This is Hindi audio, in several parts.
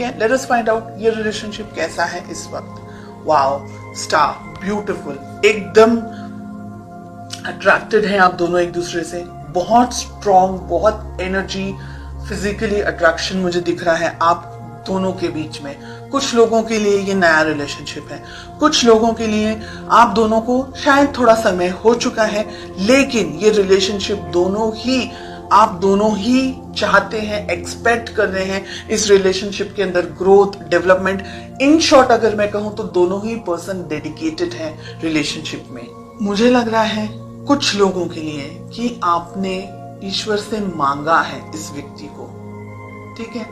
ठीक है, लेट अस फाइंड आउट ये रिलेशनशिप कैसा है इस वक्त। वाओ, स्टार, ब्यूटीफुल, एकदम अट्रैक्टेड हैं आप दोनों एक दूसरे से, बहुत स्ट्रॉन्ग, बहुत एनर्जी, फिजिकली अट्रैक्शन मुझे दिख रहा है आप दोनों के बीच में। कुछ लोगों के लिए ये नया रिलेशनशिप है, कुछ लोगों के लिए आप दोनों को शायद थोड़ा समय हो चुका है, लेकिन ये रिलेशनशिप आप दोनों ही चाहते हैं, एक्सपेक्ट कर रहे हैं इस रिलेशनशिप के अंदर ग्रोथ, डेवलपमेंट। इन शॉर्ट अगर मैं कहूं तो दोनों ही पर्सन डेडिकेटेड हैं रिलेशनशिप में। मुझे लग रहा है कुछ लोगों के लिए कि आपने ईश्वर से मांगा है इस व्यक्ति को, ठीक है,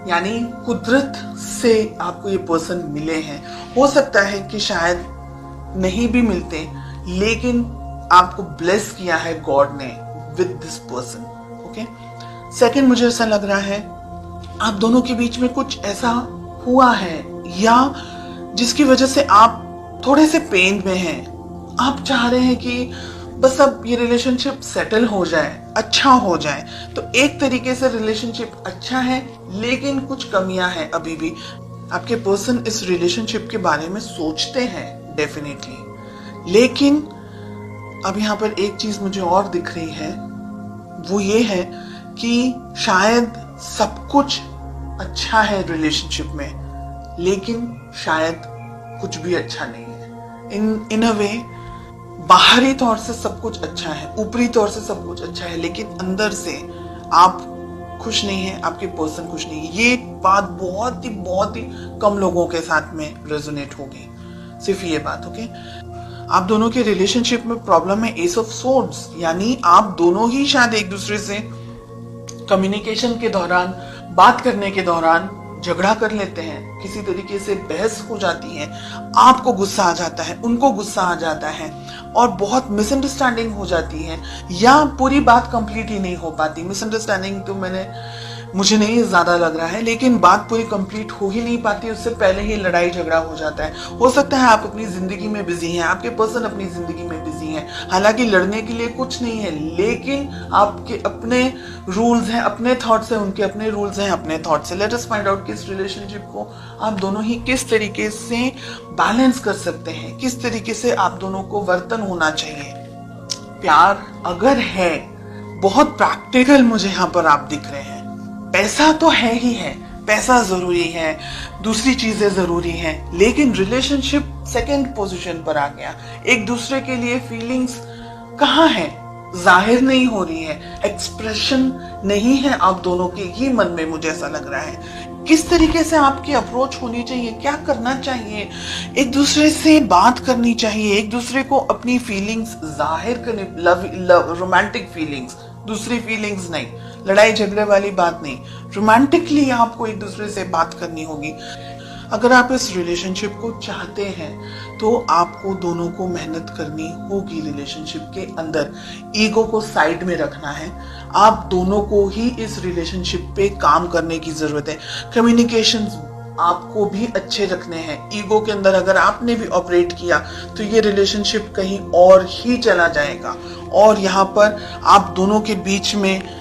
यानी कुदरत से आपको ये पर्सन मिले हैं। हो सकता है कि शायद नहीं भी मिलते, लेकिन आपको ब्लेस किया है गॉड ने with this person. Okay, second, मुझे ऐसा लग रहा है आप दोनों के बीच में कुछ ऐसा हुआ है या जिसकी वजह से आप थोड़े से पेन में हैं। आप चाह रहे हैं कि बस अब ये रिलेशनशिप सेटल हो जाए, अच्छा हो जाए। तो एक तरीके से रिलेशनशिप अच्छा है, लेकिन कुछ कमियां हैं अभी भी। आपके पर्सन इस रिलेशनशिप के बारे में सोचते हैं डेफिनेटली, लेकिन अब यहाँ पर एक चीज मुझे और दिख रही है, वो ये है कि शायद सब कुछ अच्छा है रिलेशनशिप में, लेकिन शायद कुछ भी अच्छा नहीं है। इन अ वे बाहरी तौर से सब कुछ अच्छा है, ऊपरी तौर से सब कुछ अच्छा है, लेकिन अंदर से आप खुश नहीं है, आपके पर्सन खुश नहीं है। ये बात बहुत ही कम लोगों के साथ में रेजोनेट होगी, सिर्फ ये बात। ओके, आप दोनों के रिलेशनशिप में प्रॉब्लम है एस ऑफ सोर्ड्स, यानी आप दोनों ही शायद एक दूसरे से कम्युनिकेशन के दौरान, बात करने के दौरान झगड़ा कर लेते हैं, किसी तरीके से बहस हो जाती है, आपको गुस्सा आ जाता है, उनको गुस्सा आ जाता है और बहुत मिसअंडरस्टैंडिंग हो जाती है, या पूरी बात कंप्लीट ही नहीं हो पाती। मिसअंडरस्टैंडिंग तो मुझे नहीं ज्यादा लग रहा है, लेकिन बात पूरी कंप्लीट हो ही नहीं पाती, उससे पहले ही लड़ाई झगड़ा हो जाता है। हो सकता है आप अपनी जिंदगी में बिजी हैं, आपके पर्सन अपनी जिंदगी में बिजी हैं, हालांकि लड़ने के लिए कुछ नहीं है, लेकिन आपके अपने रूल्स हैं, अपने थॉट्स हैं, उनके अपने रूल्स हैं, अपने थॉट्स हैं। लेट अस फाइंड आउट कि इस रिलेशनशिप को आप दोनों ही किस तरीके से बैलेंस कर सकते हैं, किस तरीके से आप दोनों को वर्तन होना चाहिए। प्यार अगर है, बहुत प्रैक्टिकल मुझे यहाँ पर आप दिख रहे हैं। पैसा तो है ही है, पैसा जरूरी है, दूसरी चीजें जरूरी हैं, लेकिन रिलेशनशिप सेकंड पोजीशन पर आ गया। एक दूसरे के लिए फीलिंग्स कहाँ है, जाहिर नहीं हो रही है, एक्सप्रेशन नहीं है आप दोनों के ही मन में, मुझे ऐसा लग रहा है। किस तरीके से आपकी अप्रोच होनी चाहिए, क्या करना चाहिए, एक दूसरे से बात करनी चाहिए, एक दूसरे को अपनी फीलिंग्स जाहिर करनी, लव रोमांटिक फीलिंग्स, दूसरी फीलिंग्स नहीं, लड़ाई झगड़े वाली बात नहीं, रोमांटिकली आपको एक दूसरे से बात करनी होगी। अगर आप इस रिलेशनशिप को चाहते हैं तो आपको दोनों को मेहनत करनी होगी रिलेशनशिप के अंदर। ईगो को साइड में रखना है, आप दोनों को ही इस रिलेशनशिप पे काम करने की जरूरत है। कम्युनिकेशन आपको भी अच्छे रखने हैं। ईगो के अंदर अगर आपने भी ऑपरेट किया तो ये रिलेशनशिप कहीं और ही चला जाएगा, और यहाँ पर आप दोनों के बीच में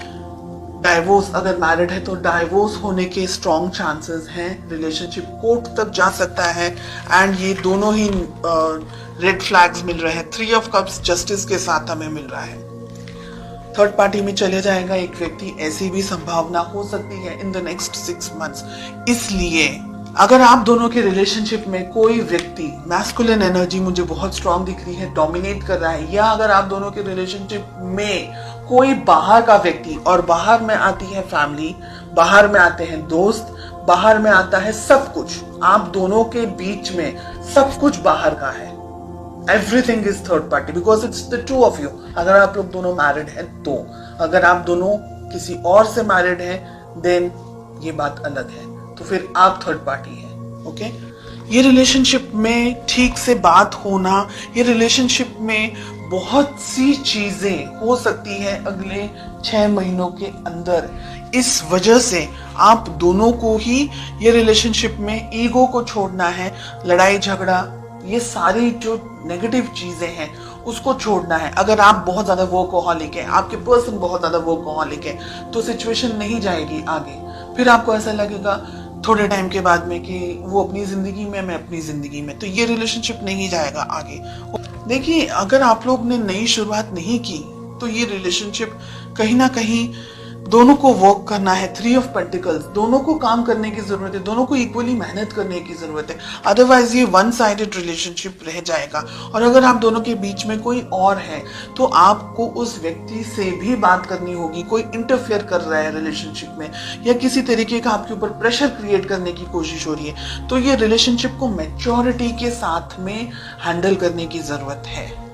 डाइवोर्स, अगर मैरिड है तो डाइवोर्स होने के स्ट्रॉन्ग चांसेस हैं। रिलेशनशिप कोर्ट तक जा सकता है, एंड ये दोनों ही रेड फ्लैग्स मिल रहे हैं। 3 ऑफ कप्स जस्टिस के साथ हमें मिल रहा है। थर्ड पार्टी में चले जाएगा एक व्यक्ति, ऐसी भी संभावना हो सकती है इन द नेक्स्ट 6 मंथ्स। इसलिए अगर आप दोनों के रिलेशनशिप में कोई व्यक्ति, मैस्कुलिन एनर्जी मुझे बहुत स्ट्रांग दिख रही है, डोमिनेट कर रहा है, या अगर आप दोनों के रिलेशनशिप में कोई बाहर का व्यक्ति, और बाहर में आती है फैमिली, बाहर में आते हैं दोस्त, बाहर में आता है सब कुछ, आप दोनों के बीच में सब कुछ बाहर का है। Everything is third party because it's the two of you. अगर आप लोग दोनों मैरिड हैं तो, अगर आप दोनों किसी और से मैरिड हैं देन ये बात अलग है, तो फिर आप थर्ड पार्टी हैं। ओके, ये रिलेशनशिप में ठीक से बात होना, ये रिलेशनशिप में बहुत सी चीजें हो सकती है अगले 6 महीनों के अंदर। इस वजह से आप दोनों को ही ये रिलेशनशिप में ईगो को छोड़ना है, लड़ाई झगड़ा, ये सारी जो नेगेटिव चीजें हैं उसको छोड़ना है। अगर आप बहुत ज्यादा वर्कहॉलिक है, आपके पर्सन बहुत ज्यादा वर्कहॉलिक है, तो सिचुएशन नहीं जाएगी आगे। फिर आपको ऐसा लगेगा थोड़े टाइम के बाद में कि वो अपनी जिंदगी में, मैं अपनी जिंदगी में, तो ये रिलेशनशिप नहीं जाएगा आगे। देखिए, अगर आप लोग ने नई शुरुआत नहीं की तो ये रिलेशनशिप कहीं ना कहीं दोनों को वर्क करना है। 3 ऑफ पेंटिकल्स, दोनों को काम करने की जरूरत है, दोनों को इक्वली मेहनत करने की जरूरत है, अदरवाइज ये वन साइडेड रिलेशनशिप रह जाएगा। और अगर आप दोनों के बीच में कोई और है तो आपको उस व्यक्ति से भी बात करनी होगी। कोई इंटरफेयर कर रहा है रिलेशनशिप में या किसी तरीके का आपके ऊपर प्रेशर क्रिएट करने की कोशिश हो रही है, तो ये रिलेशनशिप को मैच्योरिटी के साथ में हैंडल करने की जरूरत है।